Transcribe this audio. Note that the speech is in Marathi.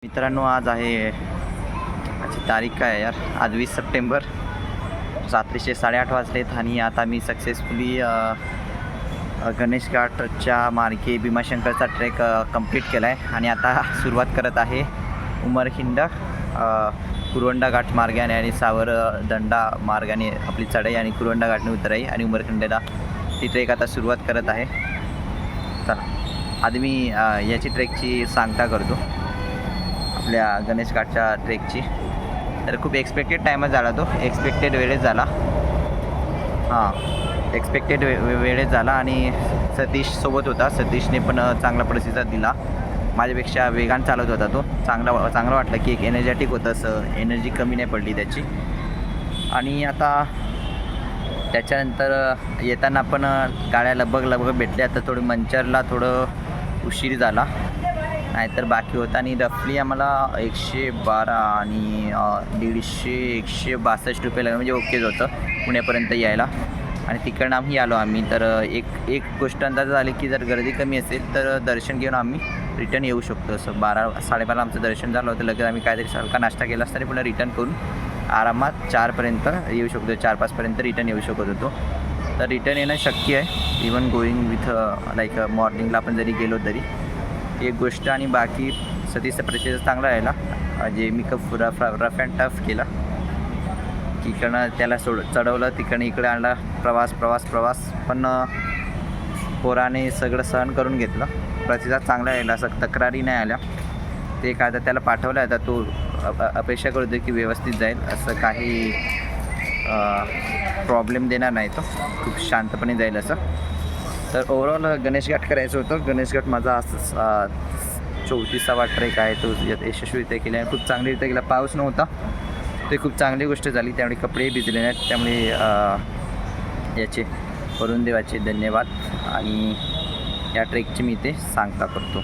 मित्रांनो, आज आहे आजची तारीख काय आहे यार, आज 20 सप्टेंबर. रात्रीचे 8:30 वाजलेत आणि आता मी सक्सेसफुली गणेश घाटच्या मार्गे भीमाशंकरचा ट्रेक कंप्लीट केला आहे आणि आता सुरुवात करत आहे उमरखिंड कुरवंडा घाट मार्गाने आणि सावरदंडा मार्गाने आपली चढाई आणि कुरवंडा घाटने उतराई आणि उमरखिंडला ती ट्रेक आता सुरुवात करत आहे. चला, आधी मी याची ट्रेकची सांगता करतो आपल्या गणेश घाटच्या ट्रेकची. तर खूप एक्सपेक्टेड टाईमच झाला, तो एक्सपेक्टेड वेळेत झाला. एक्सपेक्टेड वेळेत झाला आणि सतीश सोबत होता. सतीशने पण चांगला प्रतिसाद दिला, माझ्यापेक्षा वेगान चालत होता तो. चांगलं वाटलं की एक एनर्जेटिक होतं, असं एनर्जी कमी नाही पडली त्याची. आणि आता त्याच्यानंतर येताना पण गाड्या लगभग भेटल्या. आता थोडं मंचरला थोडं उशीर झाला, नाहीतर बाकी होता. आणि रफली आम्हाला 112 आणि 162 रुपये लागले, म्हणजे ओकेच होतं पुण्यापर्यंत यायला. आणि तिकडनं आम्ही आलो. तर एक गोष्ट अंदाज झाली की जर गर्दी कमी असेल तर दर्शन घेऊन आम्ही रिटर्न येऊ शकतो. असं 12-12:30 आमचं दर्शन झालं होतं. लगेच आम्ही काहीतरी हलका नाश्ता केला असता तरी पुन्हा रिटर्न करून आरामात 4पर्यंत येऊ शकतो, 4-5पर्यंत रिटर्न येऊ शकत होतो. तर रिटर्न येणं शक्य आहे, इवन गोईंग विथ लाईक मॉर्निंगला आपण जरी गेलो तरी. एक गोष्ट. आणि बाकी सतीशचा प्रतिसाद चांगला राहिला. जे मी रफ अँड टफ केला, तिकडनं त्याला चढवलं, तिकडनं इकडे आणला. प्रवास पण पोराने सगळं सहन करून घेतलं. प्रतिसाद चांगला राहिला, असं तक्रारी नाही आल्या. ते काय तर त्याला पाठवलं, आता तो अपेक्षा करतो की व्यवस्थित जाईल, असं काही प्रॉब्लेम देणार नाही, तो खूप शांतपणे जाईल असं. तर ओव्हरऑल गणेश घाट करायचं होतं. गणेश घाट माझा असं 34वा ट्रेक आहे, तो यशस्वीरित्या केला आहे. खूप चांगलीरित्या केला. पाऊस नव्हता, ते खूप चांगली गोष्ट झाली. त्यामुळे कपडेही भिजले नाहीत. त्यामुळे याचे वरुण देवाचे धन्यवाद. आणि या ट्रेकची मी ते सांगता करतो.